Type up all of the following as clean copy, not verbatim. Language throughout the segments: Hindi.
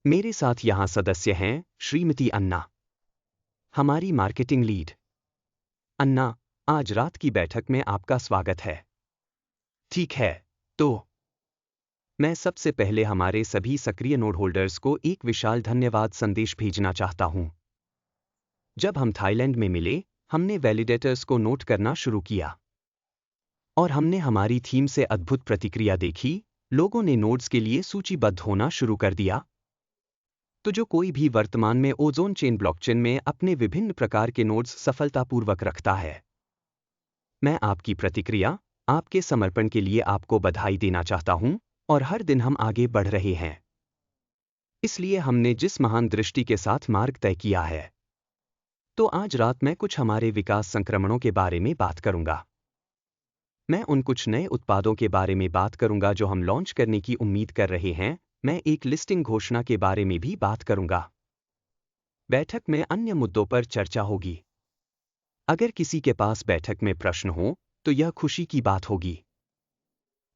मेरे साथ यहाँ सदस्य हैं श्रीमती अन्ना, हमारी मार्केटिंग लीड। अन्ना, आज रात की बैठक में आपका स्वागत है। ठीक है, तो मैं सबसे पहले हमारे सभी सक्रिय नोड होल्डर्स को एक विशाल धन्यवाद संदेश भेजना चाहता हूं। जब हम थाईलैंड में मिले, हमने वैलिडेटर्स को नोट करना शुरू किया और हमने हमारी थीम से अद्भुत प्रतिक्रिया देखी। लोगों ने नोड्स के लिए सूचीबद्ध होना शुरू कर दिया। तो जो कोई भी वर्तमान में ओजोन चेन ब्लॉकचेन में अपने विभिन्न प्रकार के नोड्स सफलतापूर्वक रखता है, मैं आपकी प्रतिक्रिया, आपके समर्पण के लिए आपको बधाई देना चाहता हूं। और हर दिन हम आगे बढ़ रहे हैं, इसलिए हमने जिस महान दृष्टि के साथ मार्ग तय किया है। तो आज रात मैं कुछ हमारे विकास संक्रमणों के बारे में बात करूंगा। मैं उन कुछ नए उत्पादों के बारे में बात करूंगा जो हम लॉन्च करने की उम्मीद कर रहे हैं। मैं एक लिस्टिंग घोषणा के बारे में भी बात करूंगा। बैठक में अन्य मुद्दों पर चर्चा होगी। अगर किसी के पास बैठक में प्रश्न हो तो यह खुशी की बात होगी।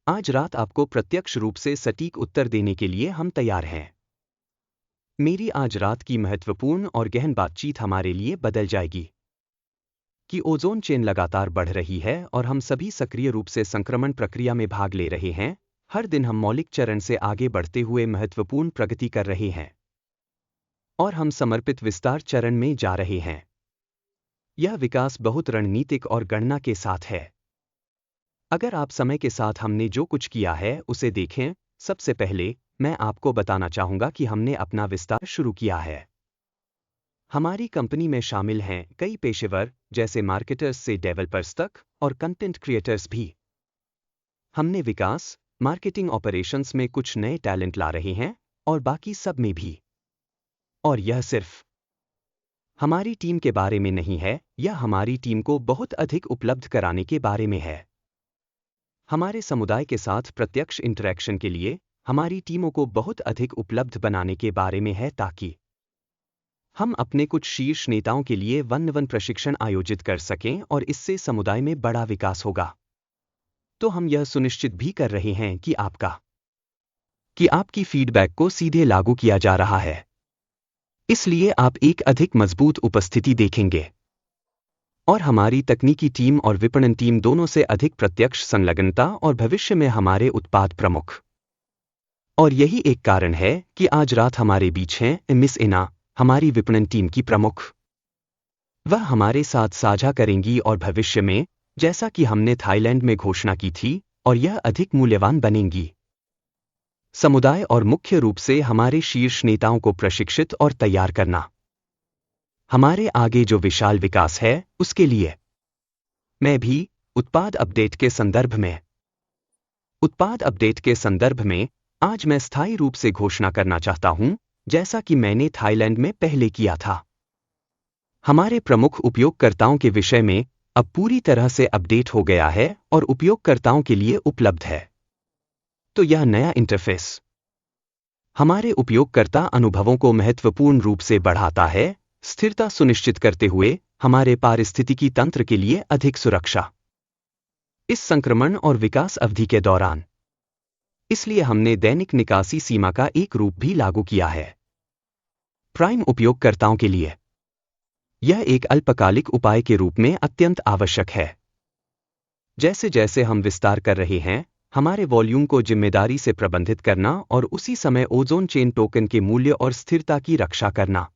आज रात आपको प्रत्यक्ष रूप से सटीक उत्तर देने के लिए हम तैयार हैं। मेरी आज रात की महत्वपूर्ण और गहन बातचीत हमारे लिए बदल जाएगी कि ओजोन चेन लगातार बढ़ रही है और हम सभी सक्रिय रूप से संक्रमण प्रक्रिया में भाग ले रहे हैं। हर दिन हम मौलिक चरण से आगे बढ़ते हुए महत्वपूर्ण प्रगति कर रहे हैं और हम समर्पित विस्तार चरण में जा रहे हैं। यह विकास बहुत रणनीतिक और गणना के साथ है। अगर आप समय के साथ हमने जो कुछ किया है उसे देखें, सबसे पहले मैं आपको बताना चाहूंगा कि हमने अपना विस्तार शुरू किया है। हमारी कंपनी में शामिल हैं कई पेशेवर, जैसे मार्केटर्स से डेवलपर्स तक और कंटेंट क्रिएटर्स भी। हमने विकास, मार्केटिंग ऑपरेशंस में कुछ नए टैलेंट ला रहे हैं और बाकी सब में भी। और यह सिर्फ हमारी टीम के बारे में नहीं है, यह हमारी टीम को बहुत अधिक उपलब्ध कराने के बारे में है। हमारे समुदाय के साथ प्रत्यक्ष इंटरैक्शन के लिए हमारी टीमों को बहुत अधिक उपलब्ध बनाने के बारे में है, ताकि हम अपने कुछ शीर्ष नेताओं के लिए वन-वन प्रशिक्षण आयोजित कर सकें और इससे समुदाय में बड़ा विकास होगा। तो हम यह सुनिश्चित भी कर रहे हैं कि आपकी फीडबैक को सीधे लागू किया जा रहा है। इसलिए आप एक अधिक मजबूत उपस्थिति देखेंगे और हमारी तकनीकी टीम और विपणन टीम दोनों से अधिक प्रत्यक्ष संलग्नता और भविष्य में हमारे उत्पाद प्रमुख। और यही एक कारण है कि आज रात हमारे बीच हैं मिस इना, हमारी विपणन टीम की प्रमुख। वह हमारे साथ साझा करेंगी और भविष्य में, जैसा कि हमने थाईलैंड में घोषणा की थी, और यह अधिक मूल्यवान बनेंगी। समुदाय और मुख्य रूप से हमारे शीर्ष नेताओं को प्रशिक्षित और तैयार करना। हमारे आगे जो विशाल विकास है उसके लिए मैं भी उत्पाद अपडेट के संदर्भ में आज मैं स्थायी रूप से घोषणा करना चाहता हूं, जैसा कि मैंने थाईलैंड में पहले किया था। हमारे प्रमुख उपयोगकर्ताओं के विषय में अब पूरी तरह से अपडेट हो गया है और उपयोगकर्ताओं के लिए उपलब्ध है। तो यह नया इंटरफेस हमारे उपयोगकर्ता अनुभवों को महत्वपूर्ण रूप से बढ़ाता है, स्थिरता सुनिश्चित करते हुए हमारे पारिस्थितिकी तंत्र के लिए अधिक सुरक्षा इस संक्रमण और विकास अवधि के दौरान। इसलिए हमने दैनिक निकासी सीमा का एक रूप भी लागू किया है प्राइम उपयोगकर्ताओं के लिए। यह एक अल्पकालिक उपाय के रूप में अत्यंत आवश्यक है। जैसे जैसे हम विस्तार कर रहे हैं, हमारे वॉल्यूम को जिम्मेदारी से प्रबंधित करना और उसी समय ओजोन चेन टोकन के मूल्य और स्थिरता की रक्षा करना।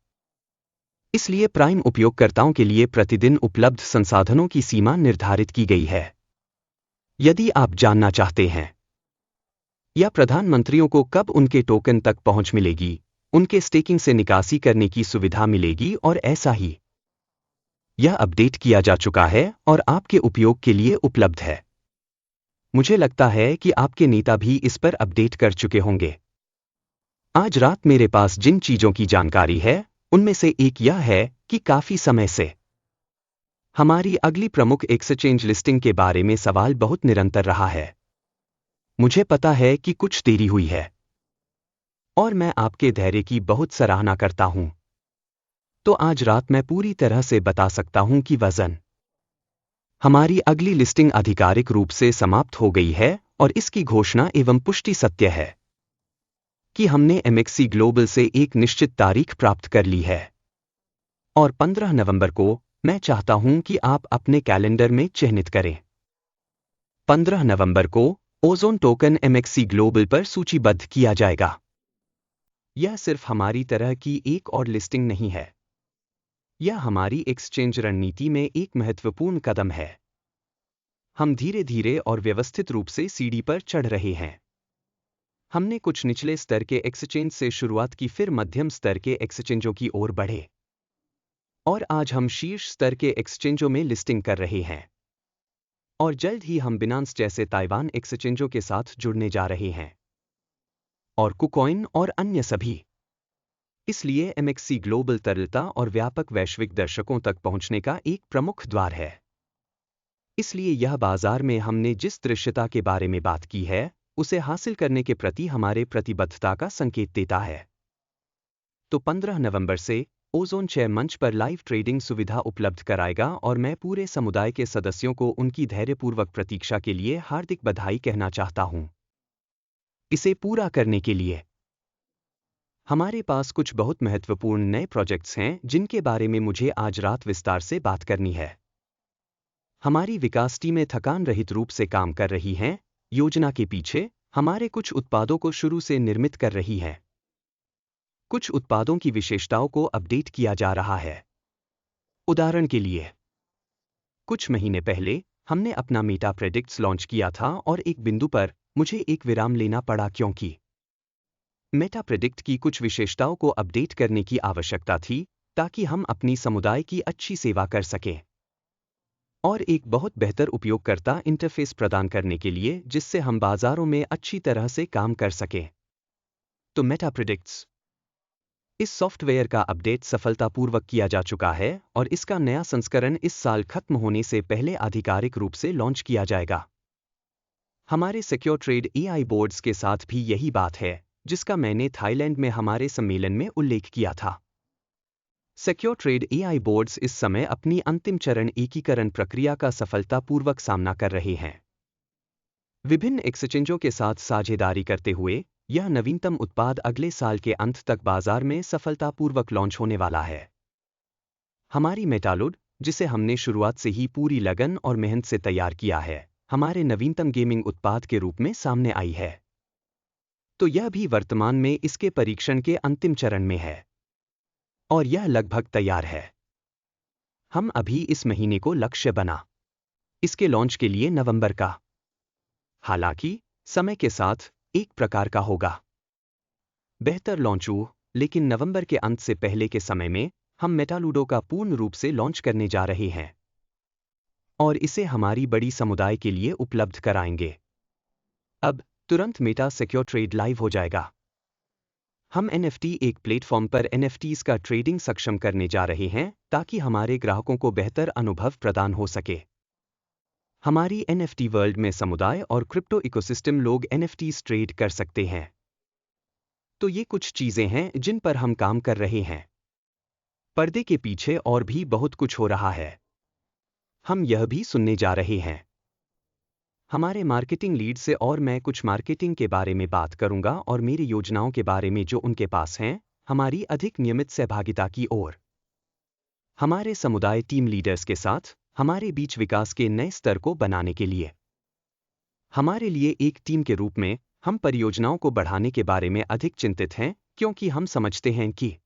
इसलिए प्राइम उपयोगकर्ताओं के लिए प्रतिदिन उपलब्ध संसाधनों की सीमा निर्धारित की गई है। यदि आप जानना चाहते हैं या प्रधानमंत्रियों को कब उनके टोकन तक पहुंच मिलेगी, उनके स्टेकिंग से निकासी करने की सुविधा मिलेगी और ऐसा ही, यह अपडेट किया जा चुका है और आपके उपयोग के लिए उपलब्ध है। मुझे लगता है कि आपके नेता भी इस पर अपडेट कर चुके होंगे। आज रात मेरे पास जिन चीजों की जानकारी है, उनमें से एक यह है कि काफी समय से हमारी अगली प्रमुख एक्सचेंज लिस्टिंग के बारे में सवाल बहुत निरंतर रहा है। मुझे पता है कि कुछ देरी हुई है और मैं आपके धैर्य की बहुत सराहना करता हूं। तो आज रात मैं पूरी तरह से बता सकता हूं कि हमारी अगली लिस्टिंग आधिकारिक रूप से समाप्त हो गई है और इसकी घोषणा एवं पुष्टि सत्य है। कि हमने MXC ग्लोबल से एक निश्चित तारीख प्राप्त कर ली है और 15 नवंबर को मैं चाहता हूं कि आप अपने कैलेंडर में चिह्नित करें। 15 नवंबर को ओजोन टोकन MXC ग्लोबल पर सूचीबद्ध किया जाएगा। यह सिर्फ हमारी तरह की एक और लिस्टिंग नहीं है, यह हमारी एक्सचेंज रणनीति में एक महत्वपूर्ण कदम है। हम धीरे धीरे और व्यवस्थित रूप से सीढ़ी पर चढ़ रहे हैं। हमने कुछ निचले स्तर के एक्सचेंज से शुरुआत की, फिर मध्यम स्तर के एक्सचेंजों की ओर बढ़े और आज हम शीर्ष स्तर के एक्सचेंजों में लिस्टिंग कर रहे हैं और जल्द ही हम बिनांस जैसे ताइवान एक्सचेंजों के साथ जुड़ने जा रहे हैं और कुकॉइन और अन्य सभी। इसलिए MXC ग्लोबल तरलता और व्यापक वैश्विक दर्शकों तक पहुंचने का एक प्रमुख द्वार है। इसलिए यह बाजार में हमने जिस दृश्यता के बारे में बात की है उसे हासिल करने के प्रति हमारे प्रतिबद्धता का संकेत देता है। तो 15 नवंबर से ओजोन 6 मंच पर लाइव ट्रेडिंग सुविधा उपलब्ध कराएगा और मैं पूरे समुदाय के सदस्यों को उनकी धैर्यपूर्वक प्रतीक्षा के लिए हार्दिक बधाई कहना चाहता हूं। इसे पूरा करने के लिए हमारे पास कुछ बहुत महत्वपूर्ण नए प्रोजेक्ट्स हैं जिनके बारे में मुझे आज रात विस्तार से बात करनी है। हमारी विकास टीमें थकान रहित रूप से काम कर रही हैं, योजना के पीछे हमारे कुछ उत्पादों को शुरू से निर्मित कर रही हैं। कुछ उत्पादों की विशेषताओं को अपडेट किया जा रहा है। उदाहरण के लिए, कुछ महीने पहले हमने अपना मेटा प्रेडिक्ट्स लॉन्च किया था और एक बिंदु पर मुझे एक विराम लेना पड़ा क्योंकि मेटा प्रेडिक्ट की कुछ विशेषताओं को अपडेट करने की आवश्यकता थी ताकि हम अपनी समुदाय की अच्छी सेवा कर सकें और एक बहुत बेहतर उपयोगकर्ता इंटरफेस प्रदान करने के लिए जिससे हम बाजारों में अच्छी तरह से काम कर सकें। तो मेटा प्रेडिक्ट्स इस सॉफ्टवेयर का अपडेट सफलतापूर्वक किया जा चुका है और इसका नया संस्करण इस साल खत्म होने से पहले आधिकारिक रूप से लॉन्च किया जाएगा। हमारे सिक्योर ट्रेड AI बोर्ड्स के साथ भी यही बात है जिसका मैंने थाईलैंड में हमारे सम्मेलन में उल्लेख किया था। सिक्योर ट्रेड AI बोर्ड्स इस समय अपनी अंतिम चरण एकीकरण प्रक्रिया का सफलतापूर्वक सामना कर रहे हैं। विभिन्न एक्सचेंजों के साथ साझेदारी करते हुए यह नवीनतम उत्पाद अगले साल के अंत तक बाजार में सफलतापूर्वक लॉन्च होने वाला है। हमारी मेटालुड, जिसे हमने शुरुआत से ही पूरी लगन और मेहनत से तैयार किया है, हमारे नवीनतम गेमिंग उत्पाद के रूप में सामने आई है। तो यह भी वर्तमान में इसके परीक्षण के अंतिम चरण में है और यह लगभग तैयार है। हम अभी इस महीने को लक्ष्य बना इसके लॉन्च के लिए नवंबर का। हालांकि समय के साथ एक प्रकार का होगा बेहतर लॉन्च हो, लेकिन नवंबर के अंत से पहले के समय में हम मेटालूडो का पूर्ण रूप से लॉन्च करने जा रहे हैं और इसे हमारी बड़ी समुदाय के लिए उपलब्ध कराएंगे। अब तुरंत मेटा सिक्योर ट्रेड लाइव हो जाएगा। हम NFT एक प्लेटफॉर्म पर NFTs का ट्रेडिंग सक्षम करने जा रहे हैं ताकि हमारे ग्राहकों को बेहतर अनुभव प्रदान हो सके। हमारी NFT वर्ल्ड में समुदाय और क्रिप्टो इकोसिस्टम लोग NFTs ट्रेड कर सकते हैं। तो ये कुछ चीजें हैं जिन पर हम काम कर रहे हैं। पर्दे के पीछे और भी बहुत कुछ हो रहा है। हम यह भी सुनने जा रहे हैं हमारे मार्केटिंग लीड से और मैं कुछ मार्केटिंग के बारे में बात करूंगा और मेरी योजनाओं के बारे में जो उनके पास हैं, हमारी अधिक नियमित सहभागिता की ओर। हमारे समुदाय टीम लीडर्स के साथ हमारे बीच विकास के नए स्तर को बनाने के लिए। हमारे लिए एक टीम के रूप में हम परियोजनाओं को बढ़ाने के बारे में अधिक चिंतित हैं क्योंकि हम समझते हैं कि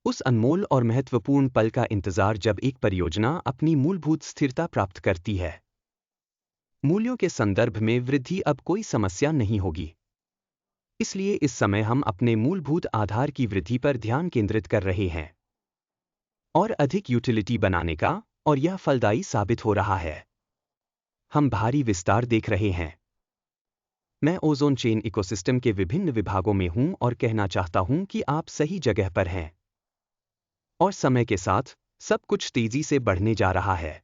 उस अनमोल और महत्वपूर्ण पल का इंतजार जब एक परियोजना अपनी मूलभूत स्थिरता प्राप्त करती है। मूल्यों के संदर्भ में वृद्धि अब कोई समस्या नहीं होगी। इसलिए इस समय हम अपने मूलभूत आधार की वृद्धि पर ध्यान केंद्रित कर रहे हैं और अधिक यूटिलिटी बनाने का, और यह फलदायी साबित हो रहा है। हम भारी विस्तार देख रहे हैं। मैं ओजोन चेन इकोसिस्टम के विभिन्न विभागों में हूं और कहना चाहता हूं कि आप सही जगह पर हैं और समय के साथ सब कुछ तेजी से बढ़ने जा रहा है।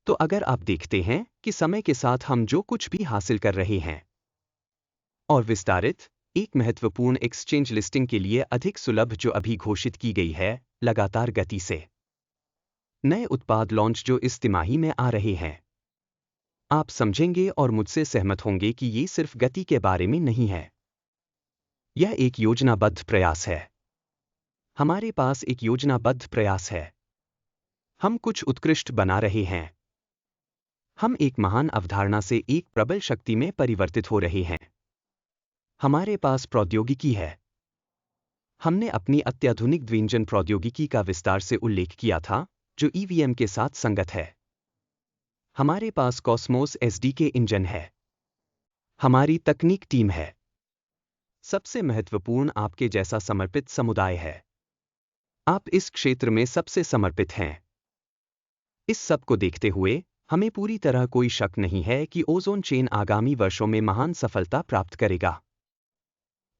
तो अगर आप देखते हैं कि समय के साथ हम जो कुछ भी हासिल कर रहे हैं और विस्तारित एक महत्वपूर्ण एक्सचेंज लिस्टिंग के लिए अधिक सुलभ जो अभी घोषित की गई है, लगातार गति से नए उत्पाद लॉन्च जो इस तिमाही में आ रहे हैं, आप समझेंगे और मुझसे सहमत होंगे कि ये सिर्फ गति के बारे में नहीं है। यह एक योजनाबद्ध प्रयास है। हमारे पास एक योजनाबद्ध प्रयास है। हम कुछ उत्कृष्ट बना रहे हैं। हम एक महान अवधारणा से एक प्रबल शक्ति में परिवर्तित हो रहे हैं। हमारे पास प्रौद्योगिकी है। हमने अपनी अत्याधुनिक द्विइंजन प्रौद्योगिकी का विस्तार से उल्लेख किया था, जो ईवीएम के साथ संगत है। हमारे पास कॉस्मोस एसडीके इंजन है। हमारी तकनीक टीम है। सबसे महत्वपूर्ण आपके जैसा समर्पित समुदाय है। आप इस क्षेत्र में सबसे समर्पित हैं। इस सब को देखते हुए हमें पूरी तरह कोई शक नहीं है कि ओजोन चेन आगामी वर्षों में महान सफलता प्राप्त करेगा।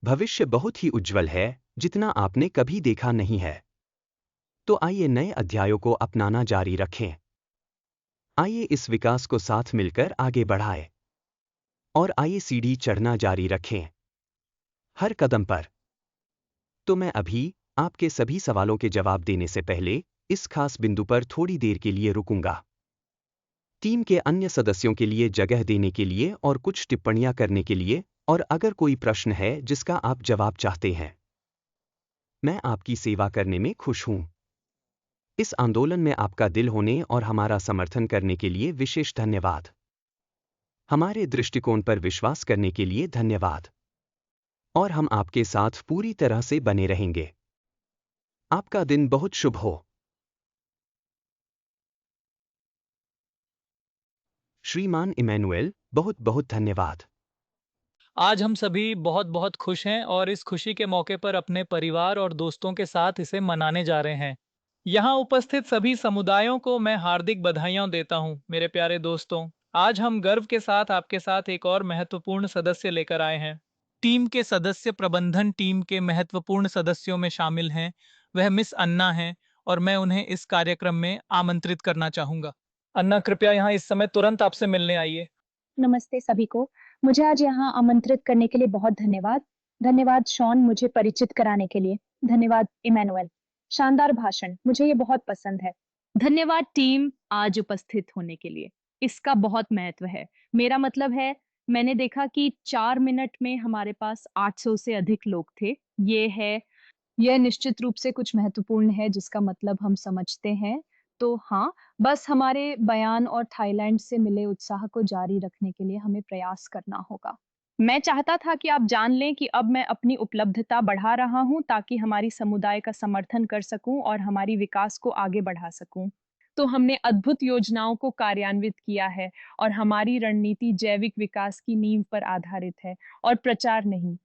भविष्य बहुत ही उज्जवल है, जितना आपने कभी देखा नहीं है। तो आइए नए अध्यायों को अपनाना जारी रखें। आइए इस विकास को साथ मिलकर आगे बढ़ाएं। और आइए सीढ़ी चढ़ना जारी रखें, हर कदम पर। तो मैं अभी आपके सभी सवालों के जवाब देने से पहले इस खास बिंदु पर थोड़ी देर के लिए रुकूंगा। टीम के अन्य सदस्यों के लिए जगह देने के लिए और कुछ टिप्पणियां करने के लिए, और अगर कोई प्रश्न है जिसका आप जवाब चाहते हैं। मैं आपकी सेवा करने में खुश हूं। इस आंदोलन में आपका दिल होने और हमारा समर्थन करने के लिए विशेष धन्यवाद। हमारे दृष्टिकोण पर विश्वास करने के लिए धन्यवाद। और हम आपके साथ पूरी तरह से बने रहेंगे। आपका दिन बहुत शुभ हो। श्रीमान इमैनुएल, बहुत बहुत धन्यवाद। आज हम सभी बहुत बहुत खुश हैं और इस खुशी के मौके पर अपने परिवार और दोस्तों के साथ इसे मनाने जा रहे हैं। यहाँ उपस्थित सभी समुदायों को मैं हार्दिक बधाइयाँ देता हूँ। मेरे प्यारे दोस्तों, आज हम गर्व के साथ आपके साथ एक और महत्वपूर्ण सदस्य लेकर आए हैं। टीम के सदस्य प्रबंधन टीम के महत्वपूर्ण सदस्यों में शामिल हैं। वह मिस अन्ना हैं और मैं उन्हें इस कार्यक्रम में आमंत्रित करना चाहूँगा। अन्ना, कृपया यहाँ इस समय तुरंत आपसे मिलने आइए। नमस्ते सभी को। मुझे आज यहाँ आमंत्रित करने के लिए बहुत धन्यवाद। धन्यवाद शॉन, मुझे परिचित कराने के लिए। धन्यवाद इमैनुअल, शानदार भाषण, मुझे ये बहुत पसंद है। धन्यवाद टीम, आज उपस्थित होने के लिए। इसका बहुत महत्व है। मेरा मतलब है, मैंने देखा कि 4 मिनट में हमारे पास 800 से अधिक लोग थे। यह निश्चित रूप से कुछ महत्वपूर्ण है, जिसका मतलब हम समझते हैं। तो हाँ, बस हमारे बयान और थाईलैंड से मिले उत्साह को जारी रखने के लिए हमें प्रयास करना होगा। मैं चाहता था कि आप जान लें कि अब मैं अपनी उपलब्धता बढ़ा रहा हूँ ताकि हमारी समुदाय का समर्थन कर सकूं और हमारी विकास को आगे बढ़ा सकूं। तो हमने अद्भुत योजनाओं को कार्यान्वित किया है और हमारी रणनीति जैविक विकास की नींव पर आधारित है और प्रचार नहीं।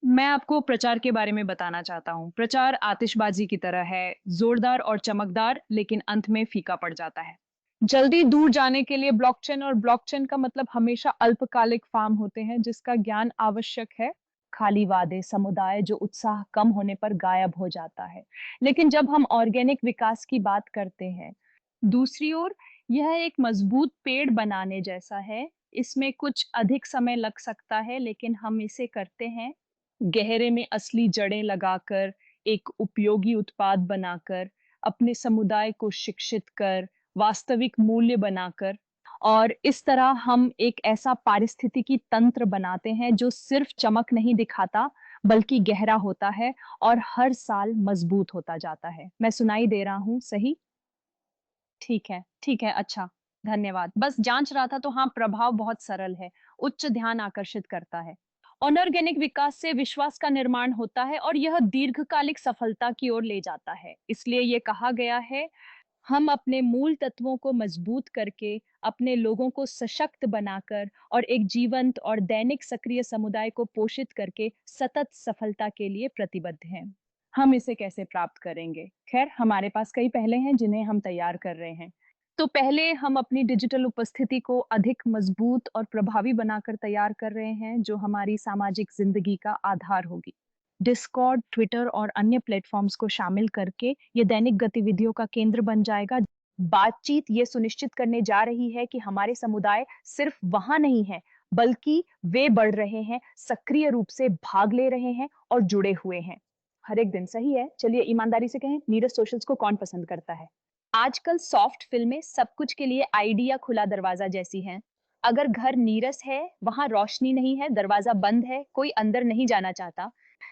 मैं आपको प्रचार के बारे में बताना चाहता हूँ। प्रचार आतिशबाजी की तरह है, जोरदार और चमकदार, लेकिन अंत में फीका पड़ जाता है। जल्दी दूर जाने के लिए ब्लॉकचेन, और ब्लॉकचेन का मतलब हमेशा अल्पकालिक फार्म होते हैं जिसका ज्ञान आवश्यक है। खाली वादे, समुदाय जो उत्साह कम होने पर गायब हो जाता है। लेकिन जब हम ऑर्गेनिक विकास की बात करते हैं, दूसरी ओर, यह एक मजबूत पेड़ बनाने जैसा है। इसमें कुछ अधिक समय लग सकता है, लेकिन हम इसे करते हैं गहरे में असली जड़ें लगाकर, एक उपयोगी उत्पाद बनाकर, अपने समुदाय को शिक्षित कर, वास्तविक मूल्य बनाकर, और इस तरह हम एक ऐसा पारिस्थितिकी तंत्र बनाते हैं जो सिर्फ चमक नहीं दिखाता, बल्कि गहरा होता है और हर साल मजबूत होता जाता है। मैं सुनाई दे रहा हूँ, सही? ठीक है, अच्छा, धन्यवाद। बस जांच रहा था। तो हाँ, प्रभाव बहुत सरल है, उच्च ध्यान आकर्षित करता है। अनऑर्गेनिक विकास से विश्वास का निर्माण होता है और यह दीर्घकालिक सफलता की ओर ले जाता है। इसलिए ये कहा गया है, हम अपने मूल तत्वों को मजबूत करके, अपने लोगों को सशक्त बनाकर और एक जीवंत और दैनिक सक्रिय समुदाय को पोषित करके सतत सफलता के लिए प्रतिबद्ध हैं। हम इसे कैसे प्राप्त करेंगे? खैर, हमारे पास कई पहले हैं जिन्हें हम तैयार कर रहे हैं। तो पहले हम अपनी डिजिटल उपस्थिति को अधिक मजबूत और प्रभावी बनाकर तैयार कर रहे हैं, जो हमारी सामाजिक जिंदगी का आधार होगी। डिस्कॉर्ड, ट्विटर और अन्य प्लेटफॉर्म्स को शामिल करके ये दैनिक गतिविधियों का केंद्र बन जाएगा। बातचीत ये सुनिश्चित करने जा रही है कि हमारे समुदाय सिर्फ वहां नहीं है, बल्कि वे बढ़ रहे हैं, सक्रिय रूप से भाग ले रहे हैं और जुड़े हुए हैं हर एक दिन। सही है? चलिए ईमानदारी से कहें, नीरस सोशल्स को कौन पसंद करता है? आजकल सॉफ्ट फिल्में सब कुछ के लिए आईडी या खुला दरवाजा जैसी हैं। अगर घर नीरस है, वहां रोशनी नहीं है, दरवाजा बंद है, कोई अंदर नहीं जाना चाहता,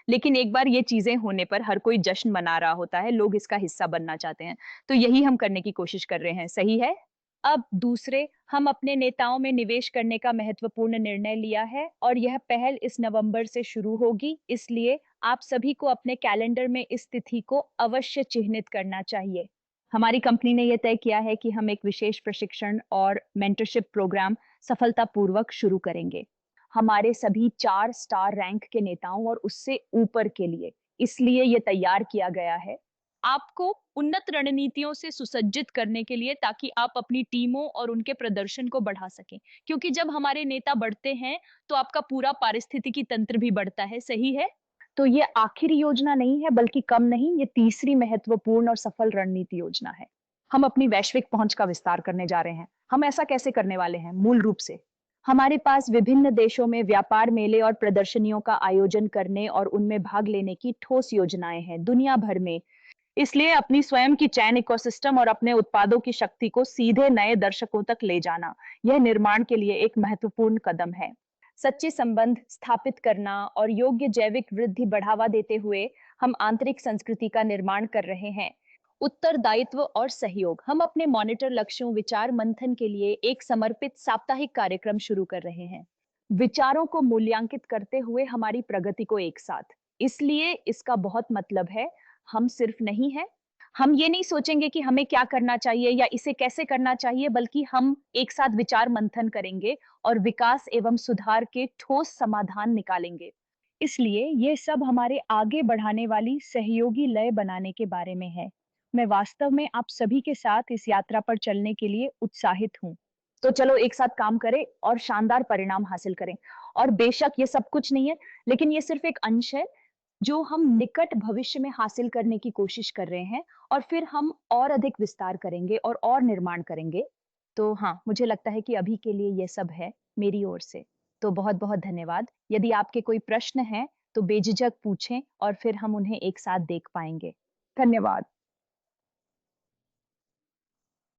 लेकिन एक बार ये चीजें होने पर हर कोई जश्न मना रहा होता है, लोग इसका हिस्सा बनना चाहते हैं। तो यही हम करने की कोशिश कर रहे हैं, सही है? अब दूसरे, हम अपने नेताओं में निवेश करने का महत्वपूर्ण निर्णय लिया है और यह पहल इस नवंबर से शुरू होगी, इसलिए आप सभी को अपने कैलेंडर में इस तिथि को अवश्य चिह्नित करना चाहिए। हमारी कंपनी ने यह तय किया है कि हम एक विशेष प्रशिक्षण और मेंटरशिप प्रोग्राम सफलतापूर्वक शुरू करेंगे हमारे सभी 4 स्टार रैंक के नेताओं और उससे ऊपर के लिए। इसलिए यह तैयार किया गया है आपको उन्नत रणनीतियों से सुसज्जित करने के लिए, ताकि आप अपनी टीमों और उनके प्रदर्शन को बढ़ा सकें। क्योंकि जब हमारे नेता बढ़ते हैं तो आपका पूरा पारिस्थितिकी तंत्र भी बढ़ता है, सही है? तो ये आखिरी योजना नहीं है, बल्कि कम नहीं, ये तीसरी महत्वपूर्ण और सफल रणनीति योजना है। हम अपनी वैश्विक पहुंच का विस्तार करने जा रहे हैं। हम ऐसा कैसे करने वाले हैं? मूल रूप से हमारे पास विभिन्न देशों में व्यापार मेले और प्रदर्शनियों का आयोजन करने और उनमें भाग लेने की ठोस योजनाएं हैं दुनिया भर में। इसलिए अपनी स्वयं की चैन इकोसिस्टम और अपने उत्पादों की शक्ति को सीधे नए दर्शकों तक ले जाना, यह निर्माण के लिए एक महत्वपूर्ण कदम है। सच्चे संबंध स्थापित करना और योग्य जैविक वृद्धि बढ़ावा देते हुए हम आंतरिक संस्कृति का निर्माण कर रहे हैं। उत्तरदायित्व और सहयोग, हम अपने मॉनिटर लक्ष्यों विचार मंथन के लिए एक समर्पित साप्ताहिक कार्यक्रम शुरू कर रहे हैं, विचारों को मूल्यांकित करते हुए हमारी प्रगति को एक साथ। इसलिए इसका बहुत मतलब है, हम सिर्फ नहीं है, हम ये नहीं सोचेंगे कि हमें क्या करना चाहिए या इसे कैसे करना चाहिए, बल्कि हम एक साथ विचार मंथन करेंगे और विकास एवं सुधार के ठोस समाधान निकालेंगे। इसलिए ये सब हमारे आगे बढ़ाने वाली सहयोगी लय बनाने के बारे में है। मैं वास्तव में आप सभी के साथ इस यात्रा पर चलने के लिए उत्साहित हूँ। तो चलो एक साथ काम करें और शानदार परिणाम हासिल करें। और बेशक ये सब कुछ नहीं है, लेकिन ये सिर्फ एक अंश है जो हम निकट भविष्य में हासिल करने की कोशिश कर रहे हैं, और फिर हम और अधिक विस्तार करेंगे और निर्माण करेंगे। तो हाँ, मुझे लगता है कि अभी के लिए ये सब है मेरी ओर से। तो बहुत-बहुत धन्यवाद। यदि आपके कोई प्रश्न हैं, तो बेझिझक पूछें और फिर हम उन्हें एक साथ देख पाएंगे। धन्यवाद।